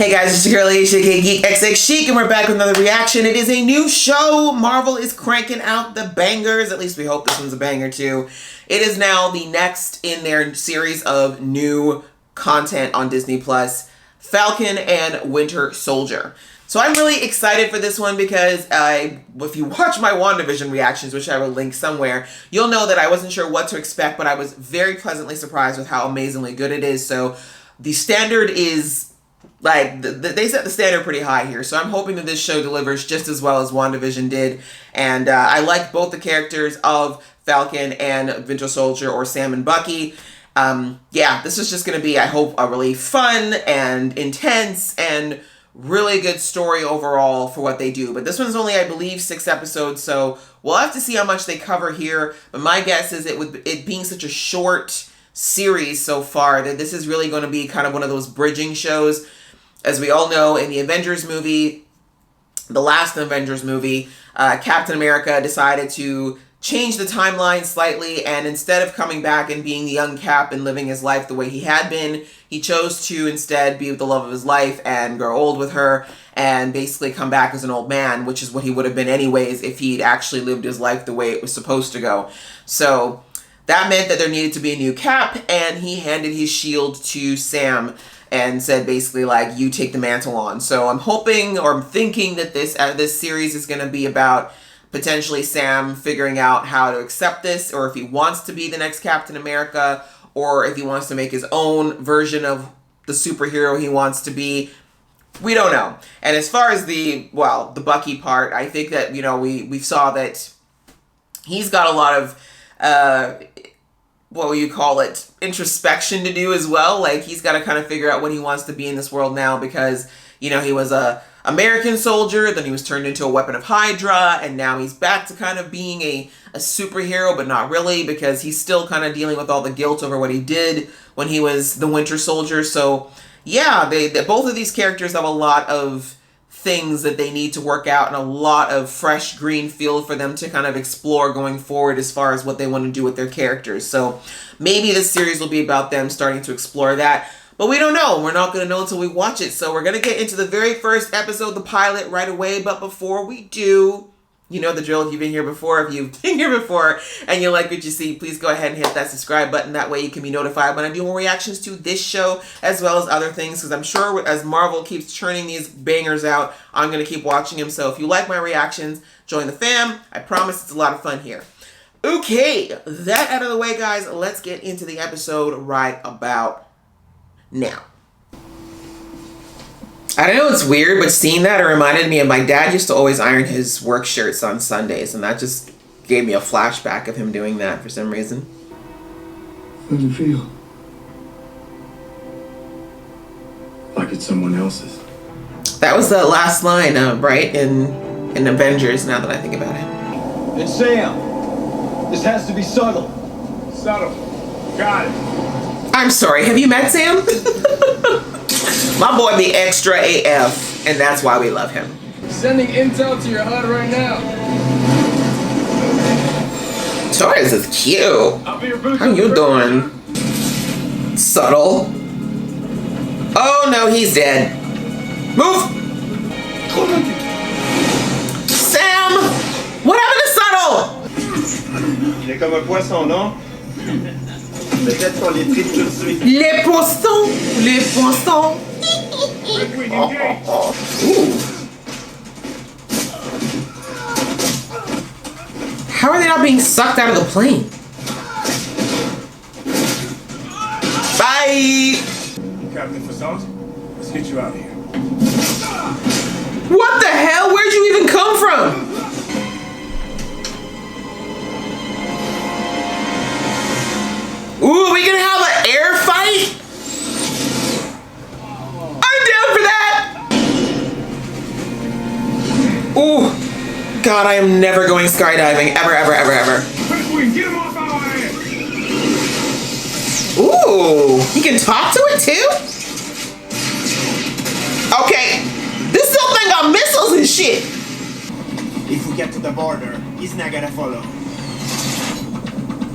Hey guys, it's your girl Alicia, Geek XX Chic, and we're back with another reaction. It is a new show. Marvel is cranking out the bangers. At least we hope this one's a banger too. It is now the next in their series of new content on Disney Plus, Falcon and Winter Soldier. So I'm really excited for this one because if you watch my WandaVision reactions, which I will link somewhere, you'll know that I wasn't sure what to expect, but I was very pleasantly surprised with how amazingly good it is. So the standard is... they set the standard pretty high here, so I'm hoping that this show delivers just as well as WandaVision did. And I like both the characters of Falcon and Winter Soldier, or Sam and Bucky. Yeah, this is just going to be, I hope, a really fun and intense and really good story overall for what they do. But this one's only, I believe, 6 episodes, so we'll have to see how much they cover here. But my guess is it being such a short series so far, that this is really going to be kind of one of those bridging shows. As we all know, in the Avengers movie, the last Avengers movie, Captain America decided to change the timeline slightly, and instead of coming back and being the young Cap and living his life the way he had been, he chose to instead be with the love of his life and grow old with her and basically come back as an old man, which is what he would have been anyways if he'd actually lived his life the way it was supposed to go. So that meant that there needed to be a new Cap, and he handed his shield to Sam and said basically, like, you take the mantle on. So I'm hoping, or I'm thinking, that this series is going to be about potentially Sam figuring out how to accept this, or if he wants to be the next Captain America, or if he wants to make his own version of the superhero he wants to be. We don't know. And as far as the Bucky part, I think that, we saw that he's got a lot of, what will you call it, introspection to do as well. Like, he's got to kind of figure out what he wants to be in this world now, because, he was a American soldier, then he was turned into a weapon of Hydra, and now he's back to kind of being a superhero, but not really, because he's still kind of dealing with all the guilt over what he did when he was the Winter Soldier. So, yeah, both of these characters have a lot of things that they need to work out, and a lot of fresh green field for them to kind of explore going forward as far as what they want to do with their characters. So maybe this series will be about them starting to explore that, but we don't know. We're not going to know until we watch it. So we're going to get into the very first episode, the pilot, right away. But before we do, you know the drill. If you've been here before, and you like what you see, please go ahead and hit that subscribe button. That way you can be notified when I do more reactions to this show, as well as other things, because I'm sure as Marvel keeps churning these bangers out, I'm going to keep watching them. So if you like my reactions, join the fam. I promise it's a lot of fun here. Okay, that out of the way, guys, let's get into the episode right about now. I don't know, it's weird, but seeing that, it reminded me of my dad used to always iron his work shirts on Sundays, and that just gave me a flashback of him doing that for some reason. How does it feel? Like it's someone else's. That was the last line, right, in Avengers, now that I think about it. It's Sam. This has to be subtle. Subtle. Got it. I'm sorry, have you met Sam? My boy be extra AF, and that's why we love him. Sending intel to your HUD right now. Torres is cute. How you doing? Subtle. Oh no, he's dead. Move! Sam! What happened to Subtle? Il est comme un poisson, non? Peut-être qu'on les tripe tout de suite. Les poissons! Les poissons! Ooh. How are they not being sucked out of the plane? Bye! Captain Fasant, let's get you out of here. What the hell? Where'd you even come from? Ooh, we gonna have an air fight? I'm down for that! Ooh, God, I am never going skydiving, ever, ever, ever, ever. Get him off our head. Ooh, you can talk to it too? Okay, this little thing got missiles and shit. If we get to the border, he's not gonna follow.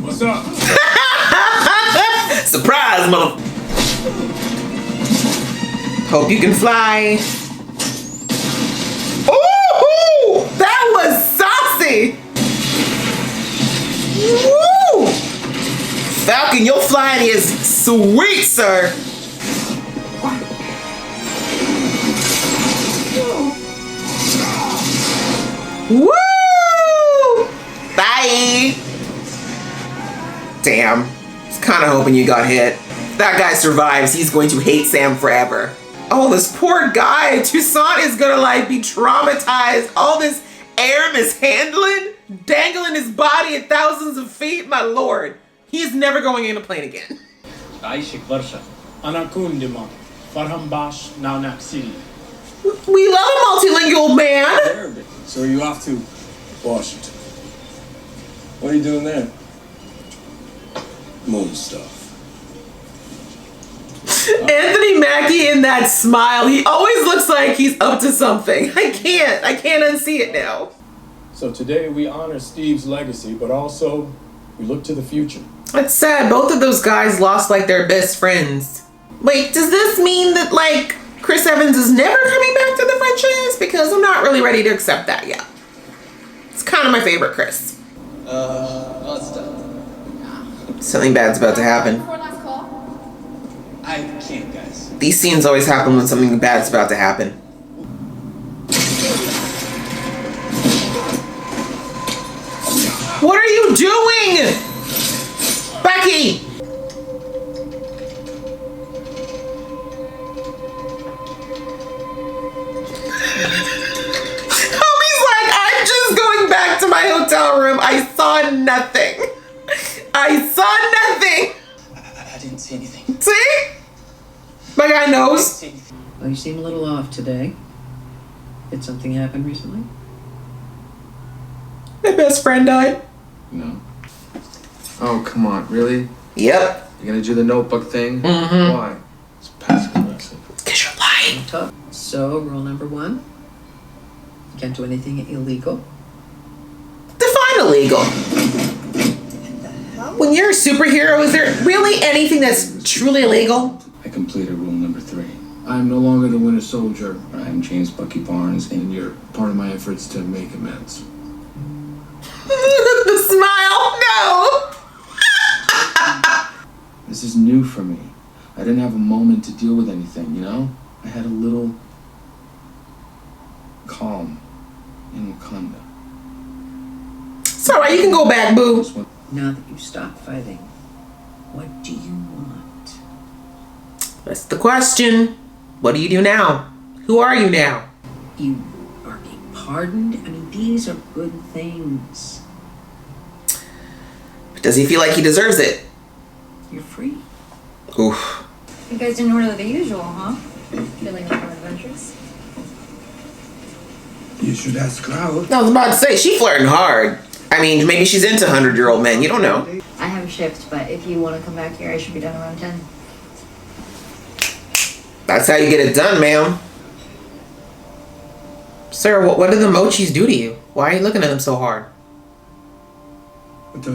What's up? Surprise, mother. Hope you can fly. Ooh, that was saucy. Woo! Falcon, your flying is sweet, sir. Woo! Bye. Damn. I was kind of hoping you got hit. If that guy survives, he's going to hate Sam forever. Oh, this poor guy. Toussaint is gonna like be traumatized. All this air mishandling, dangling his body at thousands of feet. My lord. He's never going in a plane again. We love a multilingual man. So are you off to Washington? What are you doing there? Moon stuff. Anthony Mackie in that smile, he always looks like he's up to something. I can't unsee it now. So today we honor Steve's legacy, but also we look to the future. It's sad, both of those guys lost like their best friends. Wait, does this mean that like Chris Evans is never coming back to the franchise? Because I'm not really ready to accept that yet. It's kind of my favorite Chris. It's done. Something bad's about to happen. I can't, guys. These scenes always happen when something bad's about to happen. What are you doing? Bucky! Homie's like, I'm just going back to my hotel room. I saw nothing. I saw nothing. I didn't see anything. See? My guy knows. Well, you seem a little off today. Did something happen recently? My best friend died. No. Oh, come on, really? Yep. You're gonna do the notebook thing? Mm-hmm. Why? It's passive aggressive. Because you're lying. Tough. So, rule number 1. You can't do anything illegal. Define illegal. When you're a superhero, is there really anything that's truly illegal? I completed rule number 3. I am no longer the Winter Soldier. I am James Bucky Barnes, and you're part of my efforts to make amends. The smile, no. This is new for me. I didn't have a moment to deal with anything, you know? I had a little calm in Wakanda. It's alright, you can go back, boo. Now that you've stopped fighting, what do you want? That's the question. What do you do now? Who are you now? You are being pardoned? I mean, these are good things. Does he feel like he deserves it? You're free. Oof. You guys didn't order the usual, huh? Feeling a little adventurous? You should ask Cloud. I was about to say, she flirting hard. I mean, maybe she's into 100-year-old men. You don't know. I have a shift, but if you want to come back here, I should be done around 10. That's how you get it done, ma'am. Sir, what did the mochis do to you? Why are you looking at them so hard? Does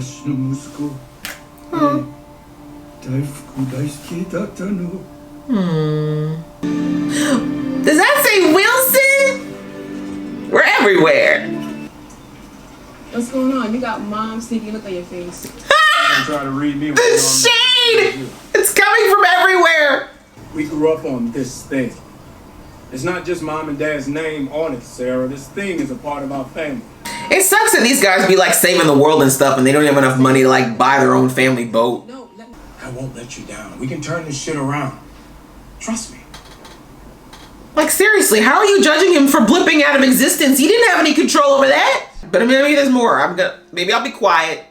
that say Wilson? We're everywhere. What's going on? You got mom sneaky look on your face. Don't try to read me. The shade! It's coming from everywhere. We grew up on this thing. It's not just mom and dad's name on it, Sarah. This thing is a part of our family. It sucks that these guys be like saving the world and stuff and they don't have enough money to like buy their own family boat. No, let me. I won't let you down. We can turn this shit around. Trust me. Like seriously, how are you judging him for blipping out of existence? He didn't have any control over that. But maybe there's more. Maybe I'll be quiet.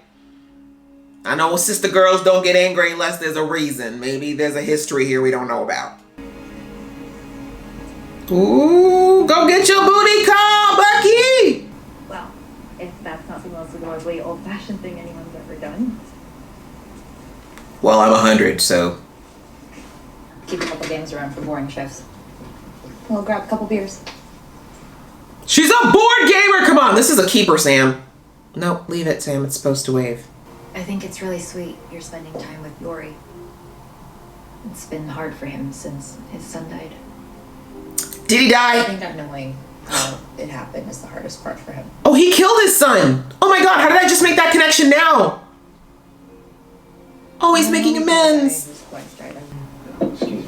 I know sister girls don't get angry unless there's a reason. Maybe there's a history here we don't know about. Ooh, go get your booty call, Bucky! Well, if that's not the most adorably old-fashioned thing anyone's ever done. Well, I'm 100, so. Keep a couple games around for boring shifts. We'll grab a couple beers. She's a board gamer! Come on, this is a keeper, Sam. No, leave it, Sam. It's supposed to wave. I think it's really sweet you're spending time with Yori. It's been hard for him since his son died. Did he I die? think not knowing how it happened is the hardest part for him. Oh, he killed his son. Oh my God, how did I just make that connection now? Oh, he's making amends. His wife died. Excuse me.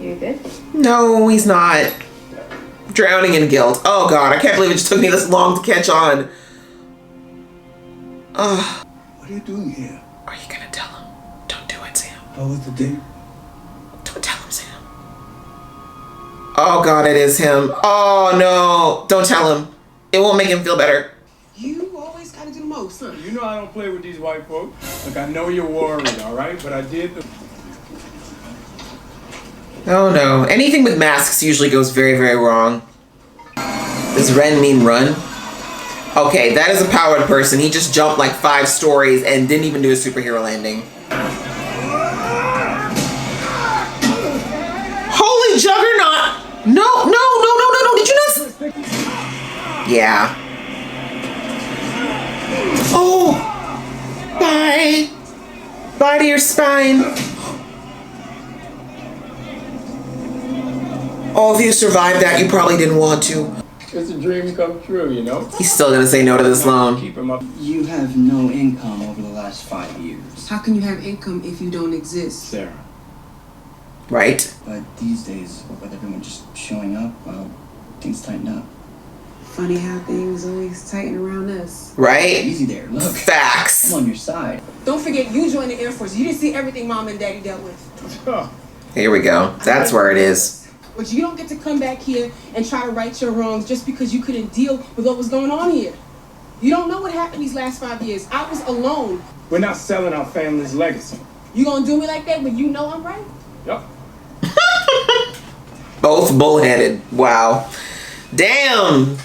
You good? No, he's not. Drowning in guilt. Oh God, I can't believe it just took me this long to catch on. Ugh. What are you doing here? Are you gonna tell him? Don't do it, Sam. How was the day? Don't tell him, Sam. Oh God, it is him. Oh no, don't tell him. It won't make him feel better. You always gotta do the most, huh? You know I don't play with these white folks. Look, I know you're worried, all right? But I did the... Oh no, anything with masks usually goes very, very wrong. Does Ren mean run? Okay, that is a powered person. He just jumped like 5 stories and didn't even do a superhero landing. Holy juggernaut! No, no, no, no, no, no, did you not? Yeah. Oh! Bye! Bye to your spine. Oh, if you survived that, you probably didn't want to. It's a dream come true, you know? He's still gonna say no to this loan. Keep him up. You have no income over the last 5 years. How can you have income if you don't exist? Sarah. Right? But these days, with everyone just showing up, well, things tighten up. Funny how things always tighten around us. Right? Easy there, look. Facts. I'm on your side. Don't forget, you joined the Air Force. You didn't see everything Mom and Daddy dealt with. Here we go. That's where it is. But you don't get to come back here and try to right your wrongs just because you couldn't deal with what was going on here. You don't know what happened these last 5 years. I was alone. We're not selling our family's legacy. You gonna do me like that when you know I'm right? Yep. Both bullheaded. Wow. Damn.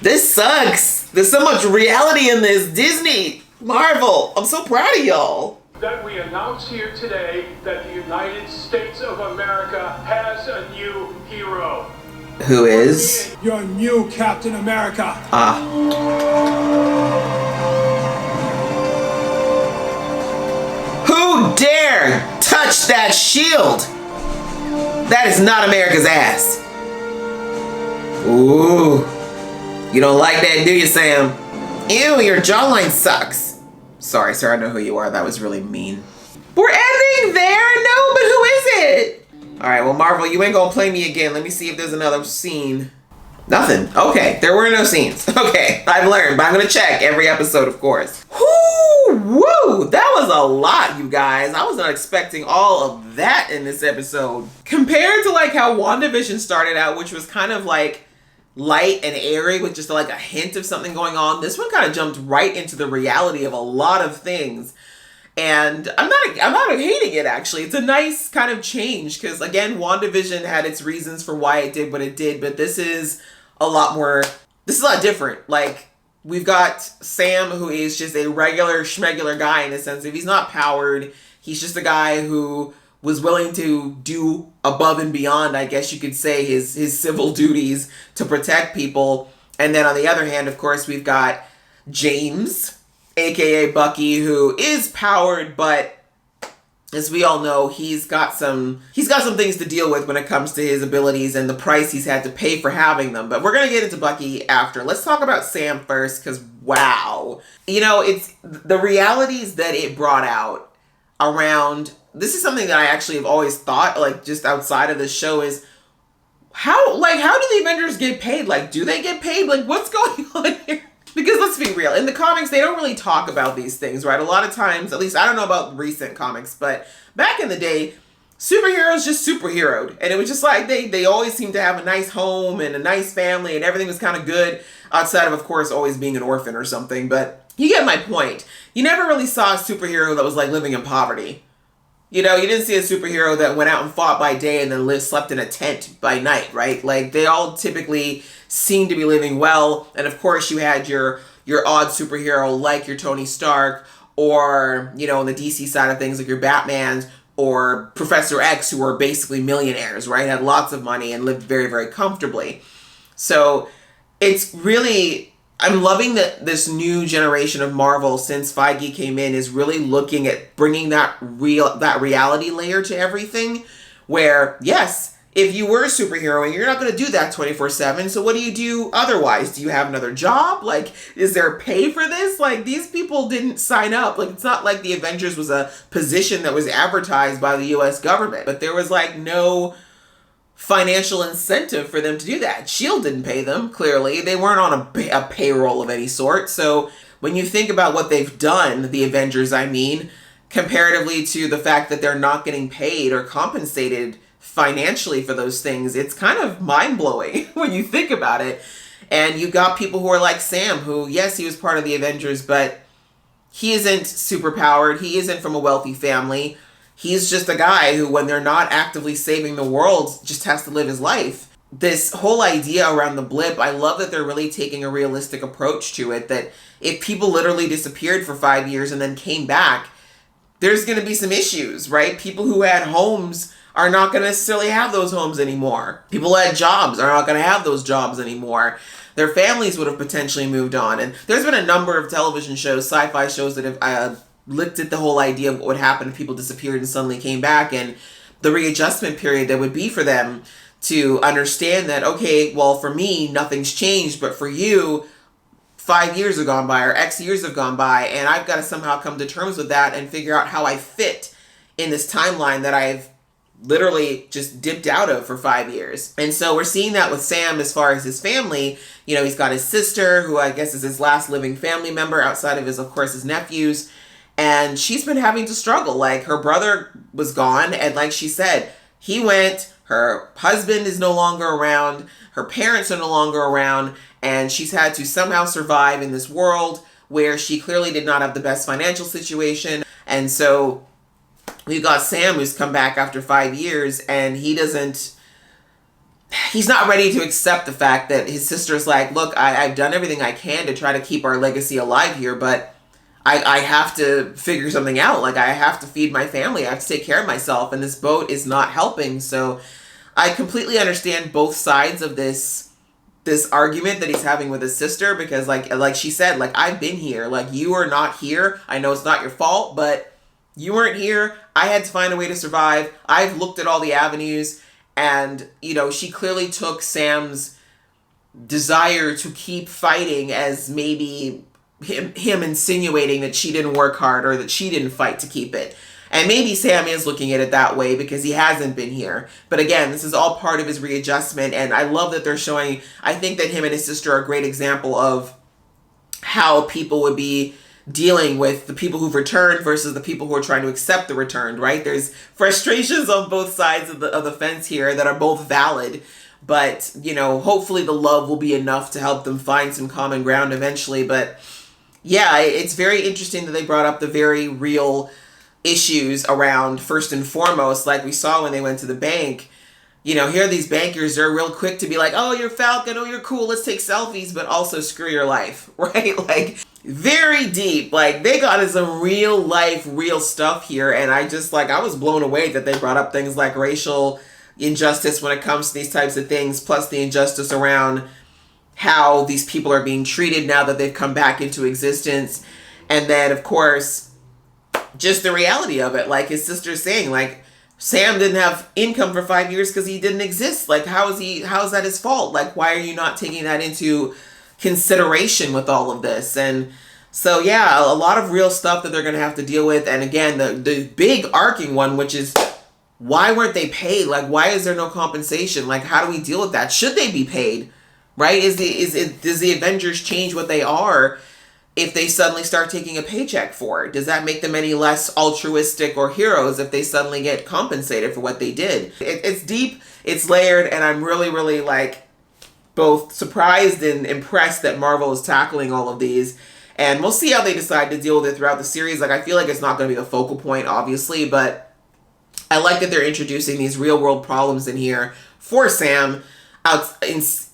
This sucks. There's so much reality in this. Disney, Marvel. I'm so proud of y'all. That we announce here today that the United States of America has a new hero. Who is? Your new Captain America. Ah. Who dare touch that shield? That is not America's ass. Ooh. You don't like that, do you, Sam? Ew, your jawline sucks. Sorry, sir, I know who you are. That was really mean. We're ending there? No, but who is it? All right, well, Marvel, you ain't gonna play me again. Let me see if there's another scene. Nothing. Okay, there were no scenes. Okay, I've learned, but I'm gonna check every episode, of course. Woo! That was a lot, you guys. I was not expecting all of that in this episode. Compared to like how WandaVision started out, which was kind of like light and airy with just like a hint of something going on, this one kind of jumped right into the reality of a lot of things. And I'm not hating it, actually. It's a nice kind of change because, again, WandaVision had its reasons for why it did what it did, but this is a lot different. Like, we've got Sam, who is just a regular schmegular guy in a sense. If he's not powered, he's just a guy who was willing to do above and beyond, I guess you could say, his civil duties to protect people. And then on the other hand, of course, we've got James, aka Bucky, who is powered, but as we all know, he's got some things to deal with when it comes to his abilities and the price he's had to pay for having them. But we're gonna get into Bucky after. Let's talk about Sam first, because wow. You know, it's the realities that it brought out around. This is something that I actually have always thought, like, just outside of the show, is how do the Avengers get paid? Like, do they get paid? Like, what's going on here? Because let's be real, in the comics, they don't really talk about these things, right? A lot of times, at least I don't know about recent comics, but back in the day, superheroes just superheroed. And it was just like, they always seemed to have a nice home and a nice family and everything was kind of good, outside of course, always being an orphan or something. But you get my point. You never really saw a superhero that was like living in poverty. You know, you didn't see a superhero that went out and fought by day and then slept in a tent by night, right? Like, they all typically seem to be living well. And of course, you had your odd superhero like your Tony Stark, or, you know, on the DC side of things, like your Batmans or Professor X, who were basically millionaires, right? Had lots of money and lived very, very comfortably. So it's really, I'm loving that this new generation of Marvel, since Feige came in, is really looking at bringing that reality layer to everything, where yes, if you were a superhero, and you're not going to do that 24/7, so what do you do otherwise? Do you have another job? Like, is there pay for this? Like, these people didn't sign up. Like, it's not like the Avengers was a position that was advertised by the US government, but there was like no financial incentive for them to do that. SHIELD didn't pay them, clearly. They weren't on a payroll of any sort. So when you think about what they've done, the Avengers, I mean, comparatively to the fact that they're not getting paid or compensated financially for those things, it's kind of mind-blowing when you think about it. And you've got people who are like Sam, who, yes, he was part of the Avengers, but he isn't superpowered. He isn't from a wealthy family. He's just a guy who, when they're not actively saving the world, just has to live his life. This whole idea around the blip, I love that they're really taking a realistic approach to it, that if people literally disappeared for 5 years and then came back, there's going to be some issues, right? People who had homes are not going to necessarily have those homes anymore. People who had jobs are not going to have those jobs anymore. Their families would have potentially moved on. And there's been a number of television shows, sci-fi shows, that have looked at the whole idea of what would happen if people disappeared and suddenly came back, and the readjustment period that would be for them to understand that, okay, well, for me, nothing's changed, but for you, 5 years have gone by or X years have gone by, and I've got to somehow come to terms with that and figure out how I fit in this timeline that I've literally just dipped out of for 5 years. And so we're seeing that with Sam as far as his family. You know, he's got his sister, who I guess is his last living family member outside of his, of course, his nephews. And she's been having to struggle. Like, her brother was gone, and like she said, he went, her husband is no longer around, her parents are no longer around, and she's had to somehow survive in this world where she clearly did not have the best financial situation. And so we've got Sam, who's come back after 5 years, and he's not ready to accept the fact that his sister's like, look, I've done everything I can to try to keep our legacy alive here, but I have to figure something out. Like, I have to feed my family. I have to take care of myself, and this boat is not helping. So I completely understand both sides of this argument that he's having with his sister, because like she said, like, I've been here. Like, you are not here. I know it's not your fault, but you weren't here. I had to find a way to survive. I've looked at all the avenues, and, you know, she clearly took Sam's desire to keep fighting as maybe him insinuating that she didn't work hard or that she didn't fight to keep it. And maybe Sam is looking at it that way because he hasn't been here. But again, this is all part of his readjustment, and I love that they're showing, I think that him and his sister are a great example of how people would be dealing with the people who've returned versus the people who are trying to accept the returned, right? There's frustrations on both sides of the fence here that are both valid. But, you know, hopefully the love will be enough to help them find some common ground eventually. But yeah, it's very interesting that they brought up the very real issues around, first and foremost, like we saw when they went to the bank. You know, here are these bankers, they're real quick to be like, oh, you're Falcon, oh, you're cool, let's take selfies, but also screw your life, right? Like, very deep. Like, they got into some real life, real stuff here, and I was blown away that they brought up things like racial injustice when it comes to these types of things, plus the injustice around how these people are being treated now that they've come back into existence. And then, of course, just the reality of it, like his sister's saying, like, Sam didn't have income for 5 years because he didn't exist. Like, how is that his fault? Like, why are you not taking that into consideration with all of this? And so, yeah, a lot of real stuff that they're going to have to deal with. And again, the big arcing one, which is, why weren't they paid? Like, why is there no compensation? Like, how do we deal with that? Should they be paid? Right? Does the Avengers change what they are if they suddenly start taking a paycheck for it? Does that make them any less altruistic or heroes if they suddenly get compensated for what they did? It's deep, it's layered, and I'm really, really, like, both surprised and impressed that Marvel is tackling all of these. And we'll see how they decide to deal with it throughout the series. Like, I feel like it's not going to be the focal point, obviously, but I like that they're introducing these real-world problems in here for Sam,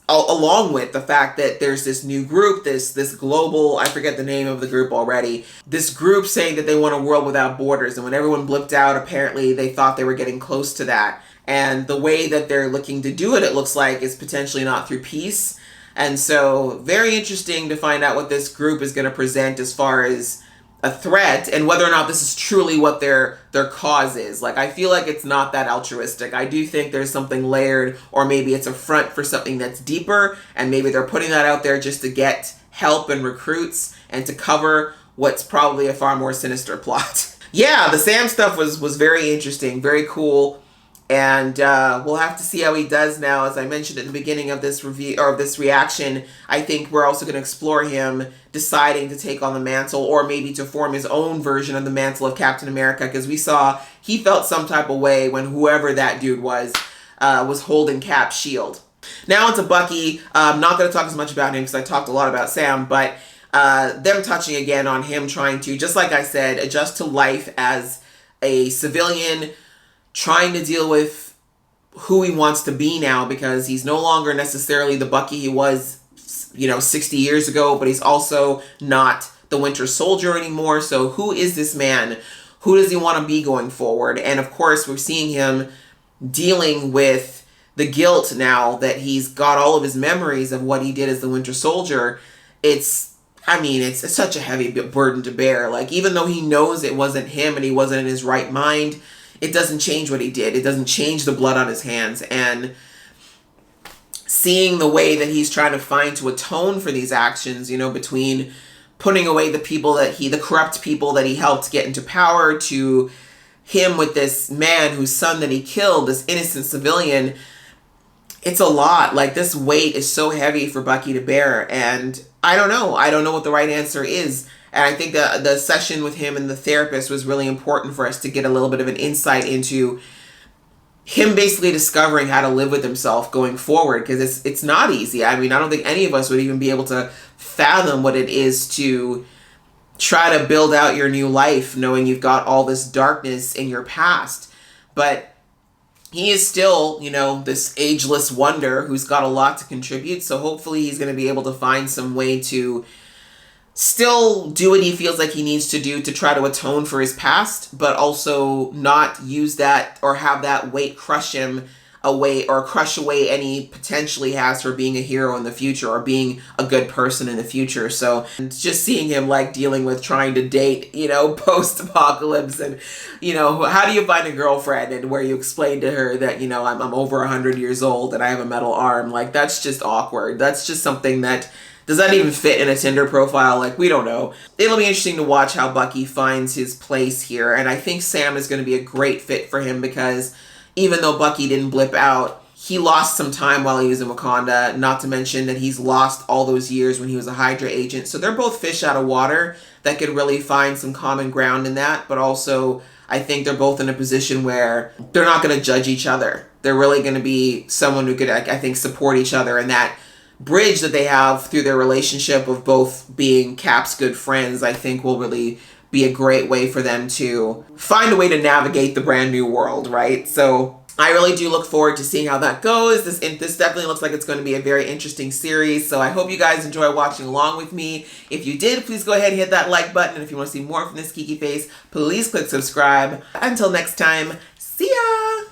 along with the fact that there's this new group, this global, I forget the name of the group already, this group saying that they want a world without borders. And when everyone blipped out, apparently they thought they were getting close to that. And the way that they're looking to do it, it looks like, is potentially not through peace. And so very interesting to find out what this group is going to present as far as a threat, and whether or not this is truly what their cause is. Like, I feel like it's not that altruistic. I do think there's something layered, or maybe it's a front for something that's deeper, and maybe they're putting that out there just to get help and recruits and to cover what's probably a far more sinister plot. Yeah, the Sam stuff was very interesting, very cool. And we'll have to see how he does now. As I mentioned at the beginning of this review, or of this reaction, I think we're also going to explore him deciding to take on the mantle, or maybe to form his own version of the mantle of Captain America, because we saw he felt some type of way when whoever that dude was holding Cap's shield. Now onto Bucky. I'm not going to talk as much about him because I talked a lot about Sam, but them touching again on him trying to, just like I said, adjust to life as a civilian, trying to deal with who he wants to be now, because he's no longer necessarily the Bucky he was, 60 years ago, but he's also not the Winter Soldier anymore. So who is this man? Who does he want to be going forward? And of course, we're seeing him dealing with the guilt now that he's got all of his memories of what he did as the Winter Soldier. It's such a heavy burden to bear. Like, even though he knows it wasn't him and he wasn't in his right mind, it doesn't change what he did. It doesn't change the blood on his hands. And seeing the way that he's trying to find to atone for these actions, between putting away the corrupt people that he helped get into power, to him with this man whose son that he killed, this innocent civilian, it's a lot. Like, this weight is so heavy for Bucky to bear. And I don't know what the right answer is. And I think the session with him and the therapist was really important for us to get a little bit of an insight into him basically discovering how to live with himself going forward, because it's not easy. I don't think any of us would even be able to fathom what it is to try to build out your new life knowing you've got all this darkness in your past. But he is still, this ageless wonder who's got a lot to contribute. So hopefully he's going to be able to find some way to still do what he feels like he needs to do to try to atone for his past, but also not use that or have that weight crush him away, or crush away any potential he has for being a hero in the future or being a good person in the future. So just seeing him dealing with trying to date, post-apocalypse, and, how do you find a girlfriend, and where you explain to her that, I'm over 100 years old and I have a metal arm. Like, that's just awkward. That's just something that, does that even fit in a Tinder profile? Like, we don't know. It'll be interesting to watch how Bucky finds his place here. And I think Sam is going to be a great fit for him, because even though Bucky didn't blip out, he lost some time while he was in Wakanda, not to mention that he's lost all those years when he was a Hydra agent. So they're both fish out of water that could really find some common ground in that. But also, I think they're both in a position where they're not going to judge each other. They're really going to be someone who could, I think, support each other, and that bridge that they have through their relationship of both being Cap's good friends, I think will really be a great way for them to find a way to navigate the brand new world, right? So I really do look forward to seeing how that goes. This definitely looks like it's going to be a very interesting series. So I hope you guys enjoy watching along with me. If you did, please go ahead and hit that like button. And if you want to see more from this Kiki Face, please click subscribe. Until next time, see ya!